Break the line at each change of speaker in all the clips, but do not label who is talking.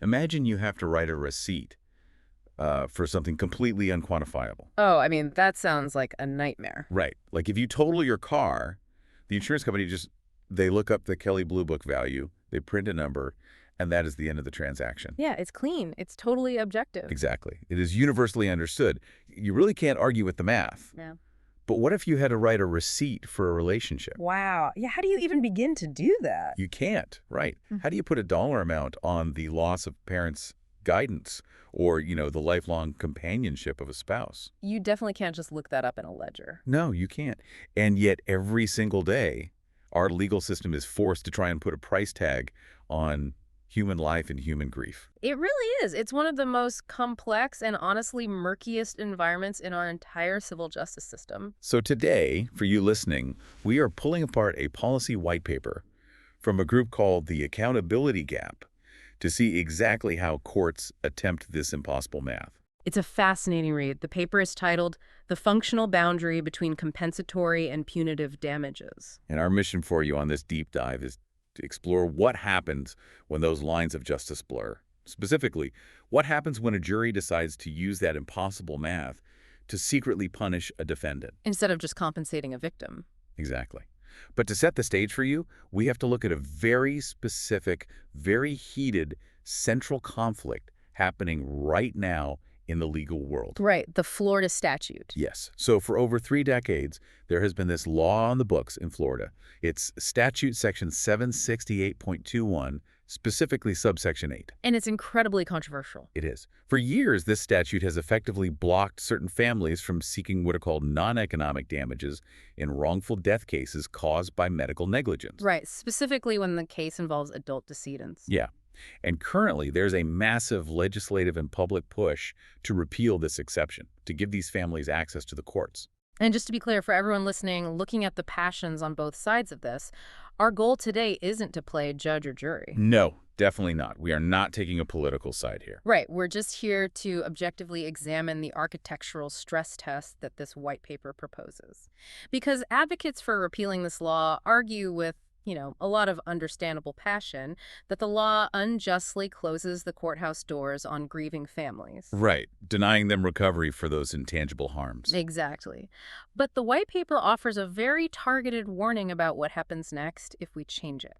Imagine you have to write a receipt for something completely unquantifiable.
Oh, I mean, that sounds like a nightmare.
Right. Like if you total your car, the insurance company they look up the Kelley Blue Book value, they print a number, and that is the end of the transaction.
Yeah, it's clean. It's totally objective.
Exactly. It is universally understood. You really can't argue with the math.
Yeah.
But what if you had to write a receipt for a relationship?
Wow. Yeah, how do you even begin to do that?
You can't, right? How do you put a dollar amount on the loss of parents' guidance or, the lifelong companionship of a spouse?
You definitely can't just look that up in a ledger.
No, you can't. And yet every single day, our legal system is forced to try and put a price tag on human life and human grief.
It really is. It's one of the most complex and honestly murkiest environments in our entire civil justice system.
So today, for you listening, we are pulling apart a policy white paper from a group called the Accountability Gap to see exactly how courts attempt this impossible math.
It's a fascinating read. The paper is titled The Functional Boundary Between Compensatory and Punitive Damages.
And our mission for you on this deep dive is to explore what happens when those lines of justice blur. Specifically, what happens when a jury decides to use that impossible math to secretly punish a defendant.
Instead of just compensating a victim.
Exactly. But to set the stage for you, we have to look at a very specific, very heated central conflict happening right now in the legal world.
Right, the Florida Statute.
Yes. So for over 3 decades, there has been this law on the books in Florida. It's Statute Section 768.21, specifically subsection 8.
And it's incredibly controversial.
It is. For years, this statute has effectively blocked certain families from seeking what are called non-economic damages in wrongful death cases caused by medical negligence.
Right, specifically when the case involves adult decedents.
Yeah. And currently, there's a massive legislative and public push to repeal this exception, to give these families access to the courts.
And just to be clear, for everyone listening, looking at the passions on both sides of this, our goal today isn't to play judge or jury.
No, definitely not. We are not taking a political side here.
Right. We're just here to objectively examine the architectural stress test that this white paper proposes. Because advocates for repealing this law argue with a lot of understandable passion, that the law unjustly closes the courthouse doors on grieving families.
Right. Denying them recovery for those intangible harms.
Exactly. But the white paper offers a very targeted warning about what happens next if we change it.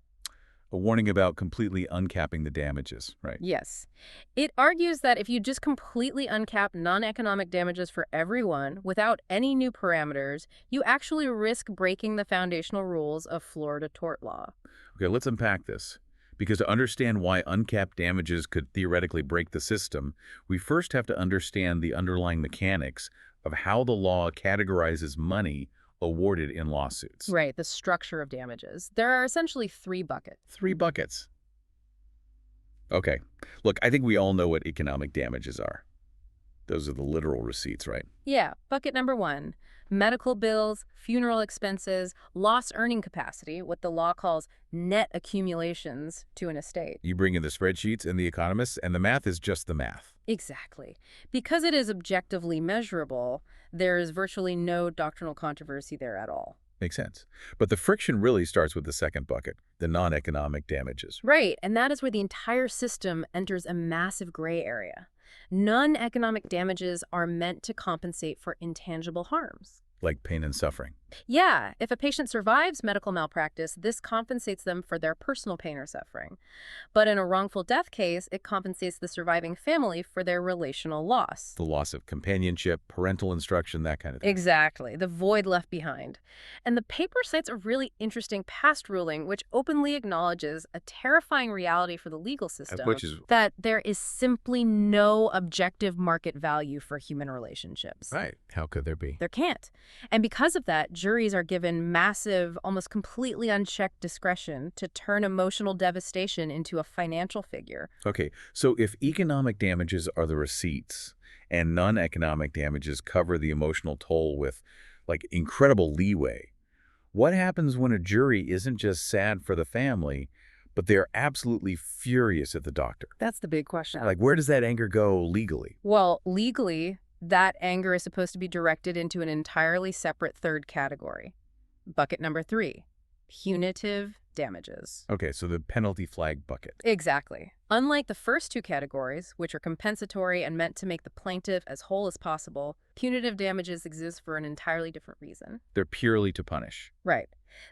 A warning about completely uncapping the damages, right?
Yes. It argues that if you just completely uncap non-economic damages for everyone without any new parameters, you actually risk breaking the foundational rules of Florida tort law.
Okay, let's unpack this. Because to understand why uncapped damages could theoretically break the system, we first have to understand the underlying mechanics of how the law categorizes money awarded in lawsuits.
Right, the structure of damages. There are essentially 3 buckets.
3 buckets. Okay. Look, I think we all know what economic damages are. Those are the literal receipts, right?
Yeah, bucket number 1, medical bills, funeral expenses, lost earning capacity, what the law calls net accumulations to an estate.
You bring in the spreadsheets and the economists, and the math is just the math.
Exactly. Because it is objectively measurable, there is virtually no doctrinal controversy there at all.
Makes sense. But the friction really starts with the second bucket, the non-economic damages.
Right, and that is where the entire system enters a massive gray area. Non-economic damages are meant to compensate for intangible harms.
Like pain and suffering.
Yeah, if a patient survives medical malpractice, this compensates them for their personal pain or suffering. But in a wrongful death case, it compensates the surviving family for their relational loss.
The loss of companionship, parental instruction, that kind of thing.
Exactly, the void left behind. And the paper cites a really interesting past ruling which openly acknowledges a terrifying reality for the legal system,
Which is
that there is simply no objective market value for human relationships.
right. How could there be?
There can't. And because of that, juries are given massive, almost completely unchecked discretion to turn emotional devastation into a financial figure.
Okay, so if economic damages are the receipts and non-economic damages cover the emotional toll with, like, incredible leeway, what happens when a jury isn't just sad for the family, but they're absolutely furious at the doctor?
That's the big question.
Like, where does that anger go legally?
Well, legally, that anger is supposed to be directed into an entirely separate third category. Bucket number 3, punitive damages.
Okay, so the penalty flag bucket.
Exactly. Unlike the first two categories, which are compensatory and meant to make the plaintiff as whole as possible, punitive damages exist for an entirely different reason.
They're purely to punish.
Right.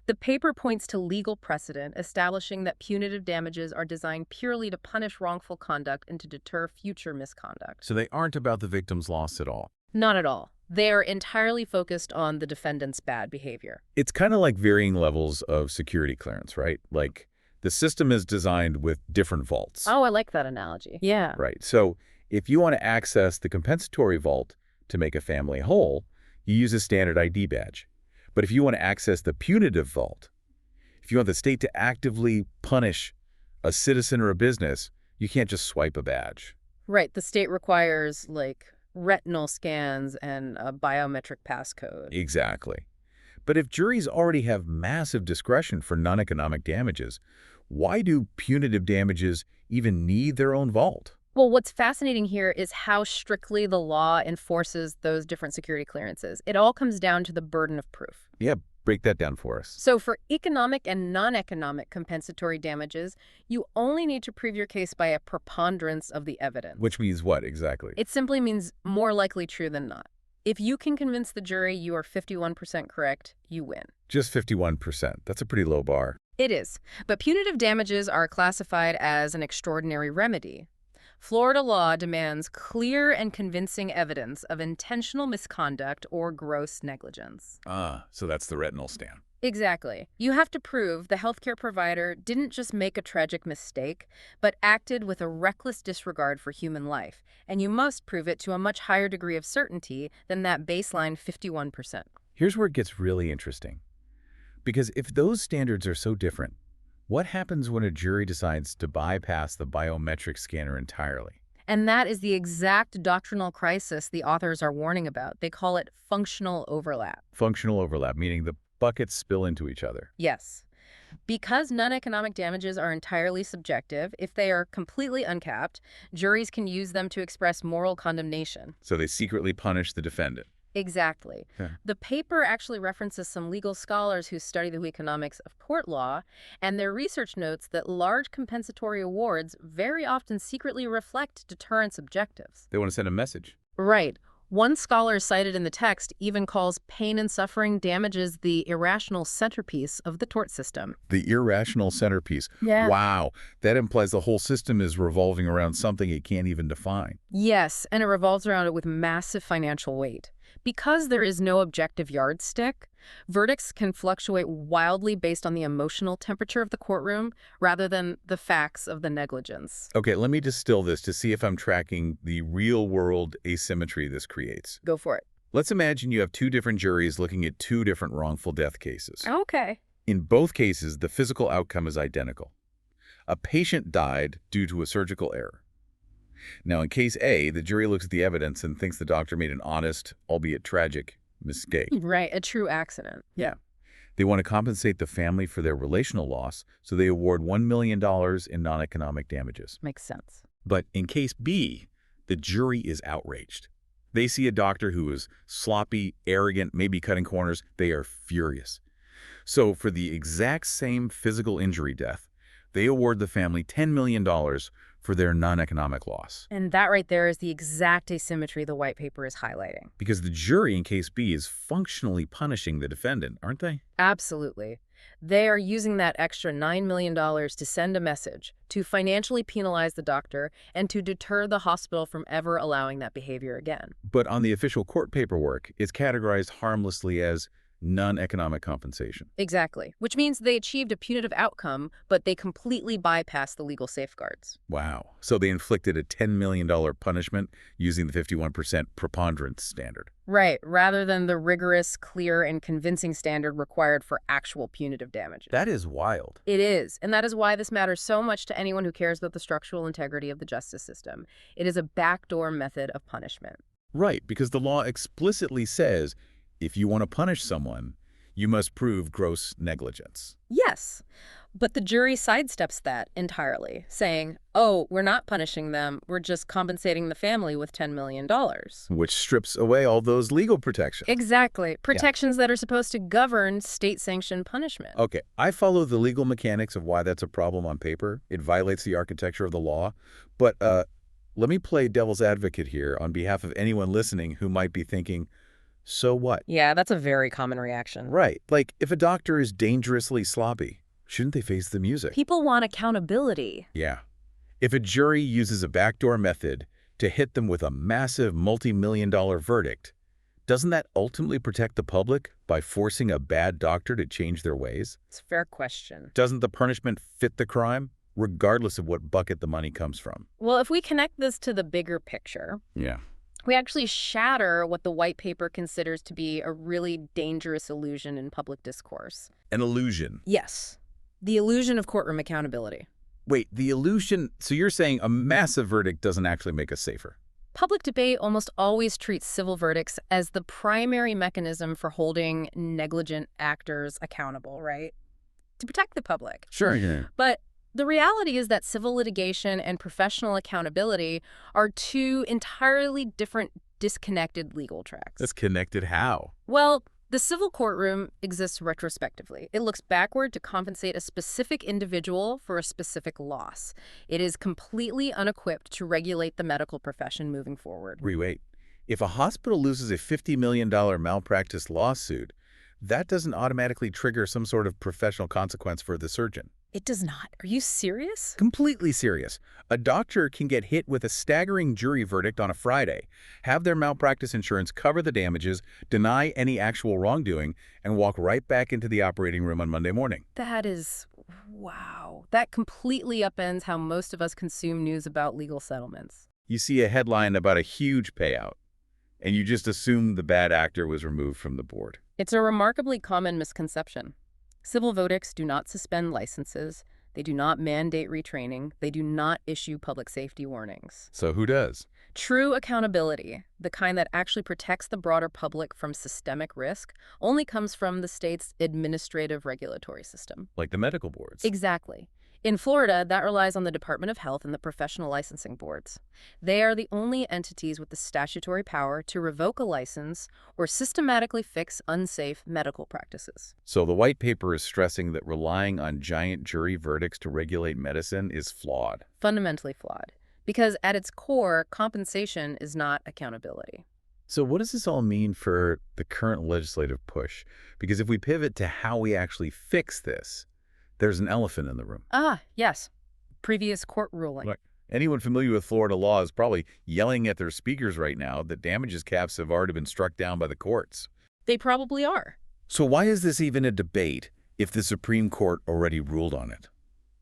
The paper points to legal precedent establishing that punitive damages are designed purely to punish wrongful conduct and to deter future misconduct.
So they aren't about the victim's loss at all.
Not at all. They are entirely focused on the defendant's bad behavior.
It's kind of like varying levels of security clearance, right? Like the system is designed with different vaults.
Oh, I like that analogy. Yeah.
Right. So if you want to access the compensatory vault to make a family whole, you use a standard ID badge. But if you want to access the punitive vault, if you want the state to actively punish a citizen or a business, you can't just swipe a badge.
Right. The state requires, like, retinal scans and a biometric passcode.
Exactly. But if juries already have massive discretion for non-economic damages, why do punitive damages even need their own vault?
Well, what's fascinating here is how strictly the law enforces those different security clearances. It all comes down to the burden of proof.
Yeah, break that down for us.
So for economic and non-economic compensatory damages, you only need to prove your case by a preponderance of the evidence.
Which means what exactly?
It simply means more likely true than not. If you can convince the jury you are 51% correct, you win.
Just 51%. That's a pretty low bar.
It is. But punitive damages are classified as an extraordinary remedy. Florida law demands clear and convincing evidence of intentional misconduct or gross negligence.
Ah, so that's the retinal scan.
Exactly. You have to prove the healthcare provider didn't just make a tragic mistake, but acted with a reckless disregard for human life. And you must prove it to a much higher degree of certainty than that baseline 51%.
Here's where it gets really interesting. Because if those standards are so different, what happens when a jury decides to bypass the biometric scanner entirely?
And that is the exact doctrinal crisis the authors are warning about. They call it functional overlap.
Functional overlap, meaning the buckets spill into each other.
Yes. Because non-economic damages are entirely subjective, if they are completely uncapped, juries can use them to express moral condemnation.
So they secretly punish the defendant.
Exactly.
Yeah.
The paper actually references some legal scholars who study the economics of tort law, and their research notes that large compensatory awards very often secretly reflect deterrence objectives.
They want to send a message.
Right. One scholar cited in the text even calls pain and suffering damages the irrational centerpiece of the tort system.
The irrational centerpiece.
Yeah.
Wow. That implies the whole system is revolving around something it can't even define.
Yes, and it revolves around it with massive financial weight. Because there is no objective yardstick, verdicts can fluctuate wildly based on the emotional temperature of the courtroom rather than the facts of the negligence.
Okay, let me distill this to see if I'm tracking the real-world asymmetry this creates.
Go for it.
Let's imagine you have two different juries looking at two different wrongful death cases.
Okay.
In both cases, the physical outcome is identical. A patient died due to a surgical error. Now, in case A, the jury looks at the evidence and thinks the doctor made an honest, albeit tragic, mistake.
Right, a true accident.
Yeah. They want to compensate the family for their relational loss, so they award $1 million in non-economic damages.
Makes sense.
But in case B, the jury is outraged. They see a doctor who is sloppy, arrogant, maybe cutting corners. They are furious. So for the exact same physical injury death, they award the family $10 million for their non-economic loss.
And that right there is the exact asymmetry the white paper is highlighting.
Because the jury in case B is functionally punishing the defendant, aren't they?
Absolutely. They are using that extra $9 million to send a message, to financially penalize the doctor, and to deter the hospital from ever allowing that behavior again.
But on the official court paperwork, it's categorized harmlessly as non-economic compensation.
Exactly. Which means they achieved a punitive outcome, but they completely bypassed the legal safeguards.
Wow. So they inflicted a $10 million punishment using the 51% preponderance standard.
Right, rather than the rigorous, clear, and convincing standard required for actual punitive damages.
That is wild.
It is, and that is why this matters so much to anyone who cares about the structural integrity of the justice system. It is a backdoor method of punishment.
Right, because the law explicitly says if you want to punish someone, you must prove gross negligence.
Yes, But the jury sidesteps that entirely, saying, oh, we're not punishing them, we're just compensating the family with $10 million.
Which strips away all those legal protections.
Exactly.
Yeah.
Protections that are supposed to govern state-sanctioned punishment.
Okay, I follow the legal mechanics of why that's a problem on paper. It violates the architecture of the law. But let me play devil's advocate here on behalf of anyone listening who might be thinking, so what?
Yeah, that's a very common reaction.
Right. Like, if a doctor is dangerously sloppy, shouldn't they face the music?
People want accountability.
Yeah. If a jury uses a backdoor method to hit them with a massive multi-million-dollar verdict, doesn't that ultimately protect the public by forcing a bad doctor to change their ways?
It's a fair question.
Doesn't the punishment fit the crime, regardless of what bucket the money comes from?
Well, if we connect this to the bigger picture,
Yeah.
we actually shatter what the white paper considers to be a really dangerous illusion in public discourse.
An illusion.
Yes. The illusion of courtroom accountability.
Wait, the illusion... So you're saying a massive verdict doesn't actually make us safer?
Public debate almost always treats civil verdicts as the primary mechanism for holding negligent actors accountable, right? To protect the public.
Sure, yeah.
But the reality is that civil litigation and professional accountability are two entirely different, disconnected legal tracks.
That's connected how?
Well, the civil courtroom exists retrospectively. It looks backward to compensate a specific individual for a specific loss. It is completely unequipped to regulate the medical profession moving forward.
Wait. If a hospital loses a $50 million malpractice lawsuit, that doesn't automatically trigger some sort of professional consequence for the surgeon.
It does not. Are you serious?
Completely serious. A doctor can get hit with a staggering jury verdict on a Friday, have their malpractice insurance cover the damages, deny any actual wrongdoing, and walk right back into the operating room on Monday morning.
That is, wow. That completely upends how most of us consume news about legal settlements.
You see a headline about a huge payout, and you just assume the bad actor was removed from the board.
It's a remarkably common misconception. Civil verdicts do not suspend licenses. They do not mandate retraining. They do not issue public safety warnings.
So who does?
True accountability, the kind that actually protects the broader public from systemic risk, only comes from the state's administrative regulatory system.
Like the medical boards.
Exactly. In Florida, that relies on the Department of Health and the professional licensing boards. They are the only entities with the statutory power to revoke a license or systematically fix unsafe medical practices.
So the white paper is stressing that relying on giant jury verdicts to regulate medicine is flawed.
Fundamentally flawed. Because at its core, compensation is not accountability.
So what does this all mean for the current legislative push? Because if we pivot to how we actually fix this, there's an elephant in the room.
Ah, yes. Previous court ruling.
Look, anyone familiar with Florida law is probably yelling at their speakers right now that damages caps have already been struck down by the courts.
They probably are.
So why is this even a debate if the Supreme Court already ruled on it?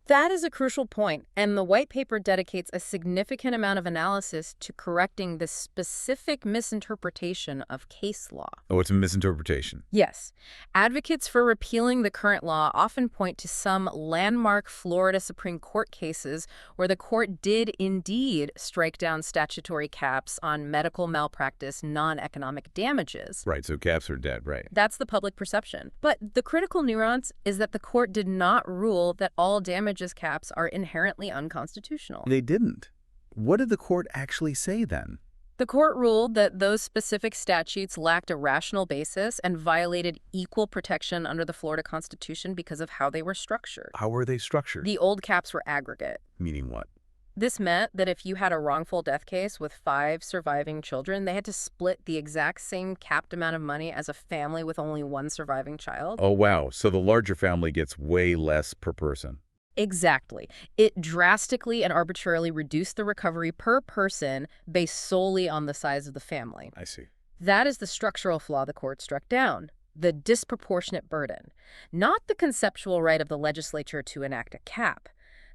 That is a crucial point, and the white paper dedicates a significant amount of analysis to correcting this specific misinterpretation of case law.
Oh, it's a misinterpretation.
Yes. Advocates for repealing the current law often point to some landmark Florida Supreme Court cases where the court did indeed strike down statutory caps on medical malpractice non-economic damages.
Right, so caps are dead, right.
That's the public perception. But the critical nuance is that the court did not rule that all damages caps are inherently unconstitutional.
They didn't. What did the court actually say then?
The court ruled that those specific statutes lacked a rational basis and violated equal protection under the Florida Constitution because of how they were structured.
How were they structured?
The old caps were aggregate.
Meaning what?
This meant that if you had a wrongful death case with 5 surviving children, they had to split the exact same capped amount of money as a family with only 1 surviving child.
Oh, wow. So the larger family gets way less per person.
Exactly. It drastically and arbitrarily reduced the recovery per person based solely on the size of the family.
I see.
That is the structural flaw the court struck down, the disproportionate burden, not the conceptual right of the legislature to enact a cap.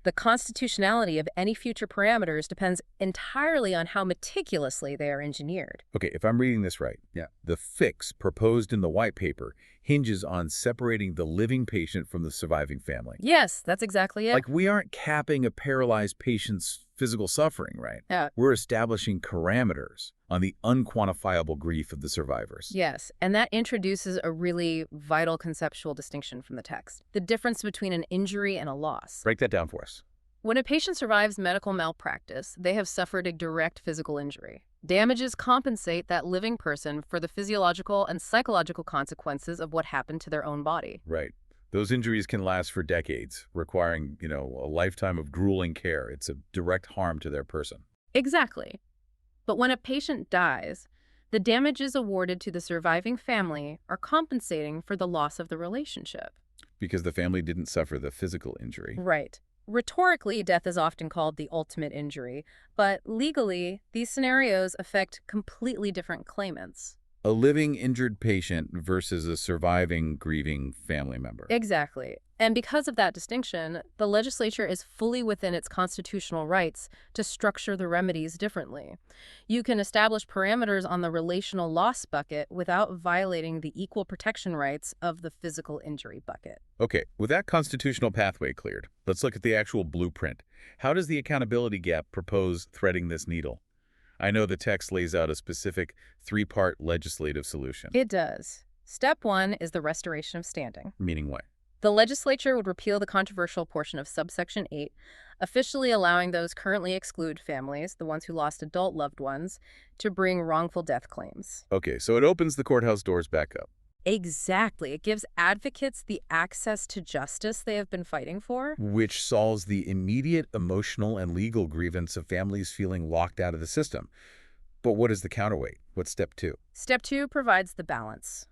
The constitutionality of any future parameters depends entirely on how meticulously they are engineered.
Okay, if I'm reading this right, the fix proposed in the white paper hinges on separating the living patient from the surviving family.
Yes, that's exactly it.
Like, we aren't capping a paralyzed patient's physical suffering, right?
Yeah.
We're establishing parameters on the unquantifiable grief of the survivors.
Yes, and that introduces a really vital conceptual distinction from the text, the difference between an injury and a loss.
Break that down for us.
When a patient survives medical malpractice, they have suffered a direct physical injury. Damages compensate that living person for the physiological and psychological consequences of what happened to their own body.
Right. Those injuries can last for decades, requiring, a lifetime of grueling care. It's a direct harm to their person.
Exactly. But when a patient dies, the damages awarded to the surviving family are compensating for the loss of the relationship.
Because the family didn't suffer the physical injury.
Right. Rhetorically, death is often called the ultimate injury, but legally, these scenarios affect completely different claimants.
A living injured patient versus a surviving grieving family member.
Exactly. And because of that distinction, the legislature is fully within its constitutional rights to structure the remedies differently. You can establish parameters on the relational loss bucket without violating the equal protection rights of the physical injury bucket.
Okay, with that constitutional pathway cleared, let's look at the actual blueprint. How does the accountability gap propose threading this needle? I know the text lays out a specific three-part legislative solution.
It does. Step 1 is the restoration of standing.
Meaning what?
The legislature would repeal the controversial portion of subsection 8, officially allowing those currently excluded families, the ones who lost adult loved ones, to bring wrongful death claims.
Okay, so it opens the courthouse doors back up.
Exactly. It gives advocates the access to justice they have been fighting for.
Which solves the immediate emotional and legal grievance of families feeling locked out of the system. But what is the counterweight? What's step 2?
Step 2 provides the balance.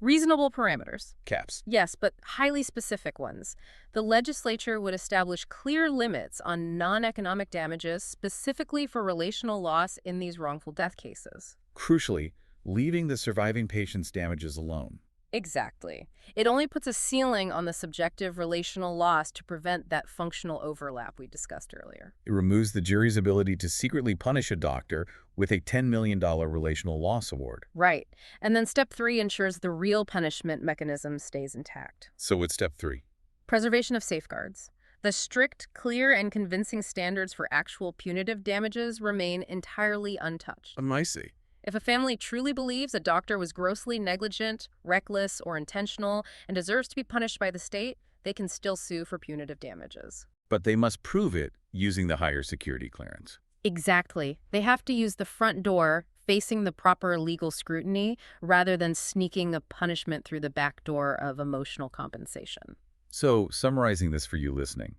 Reasonable parameters.
Caps.
Yes, but highly specific ones. The legislature would establish clear limits on non-economic damages specifically for relational loss in these wrongful death cases.
Crucially, leaving the surviving patient's damages alone.
Exactly. It only puts a ceiling on the subjective relational loss to prevent that functional overlap we discussed earlier.
It removes the jury's ability to secretly punish a doctor with a $10 million relational loss award.
Right. And then step 3 ensures the real punishment mechanism stays intact.
So what's step 3?
Preservation of safeguards. The strict, clear, and convincing standards for actual punitive damages remain entirely untouched.
I see.
If a family truly believes a doctor was grossly negligent, reckless, or intentional and deserves to be punished by the state, they can still sue for punitive damages.
But they must prove it using the higher security clearance.
Exactly. They have to use the front door, facing the proper legal scrutiny, rather than sneaking a punishment through the back door of emotional compensation.
So, summarizing this for you listening,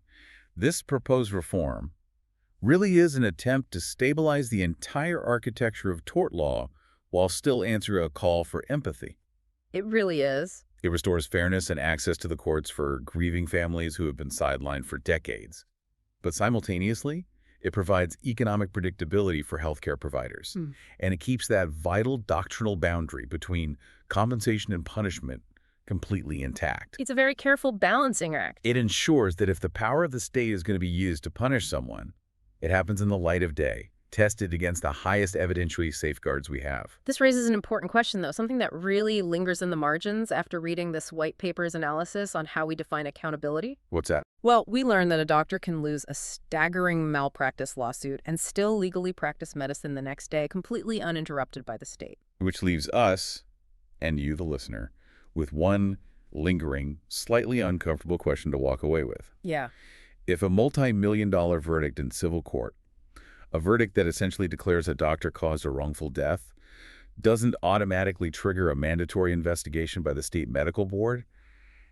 this proposed reform really is an attempt to stabilize the entire architecture of tort law while still answering a call for empathy.
It really is.
It restores fairness and access to the courts for grieving families who have been sidelined for decades. But simultaneously, it provides economic predictability for healthcare providers. And it keeps that vital doctrinal boundary between compensation and punishment completely intact.
It's a very careful balancing act.
It ensures that if the power of the state is going to be used to punish someone, it happens in the light of day, tested against the highest evidentiary safeguards we have.
This raises an important question, though, something that really lingers in the margins after reading this white paper's analysis on how we define accountability.
What's that?
Well, we learned that a doctor can lose a staggering malpractice lawsuit and still legally practice medicine the next day, completely uninterrupted by the state.
Which leaves us, and you, the listener, with one lingering, slightly uncomfortable question to walk away with.
Yeah.
If a multi-million-dollar verdict in civil court, a verdict that essentially declares a doctor caused a wrongful death, doesn't automatically trigger a mandatory investigation by the state medical board,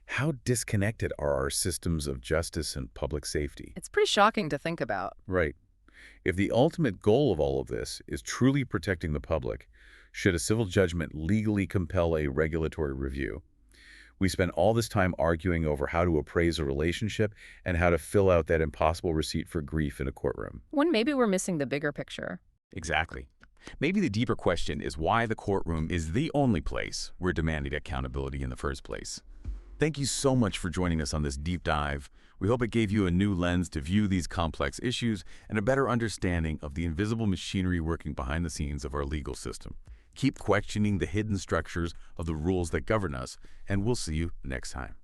how disconnected are our systems of justice and public safety?
It's pretty shocking to think about.
Right. If the ultimate goal of all of this is truly protecting the public, should a civil judgment legally compel a regulatory review? We spend all this time arguing over how to appraise a relationship and how to fill out that impossible receipt for grief in a courtroom.
When maybe we're missing the bigger picture.
Exactly. Maybe the deeper question is why the courtroom is the only place we're demanding accountability in the first place. Thank you so much for joining us on this deep dive. We hope it gave you a new lens to view these complex issues and a better understanding of the invisible machinery working behind the scenes of our legal system. Keep questioning the hidden structures of the rules that govern us, and we'll see you next time.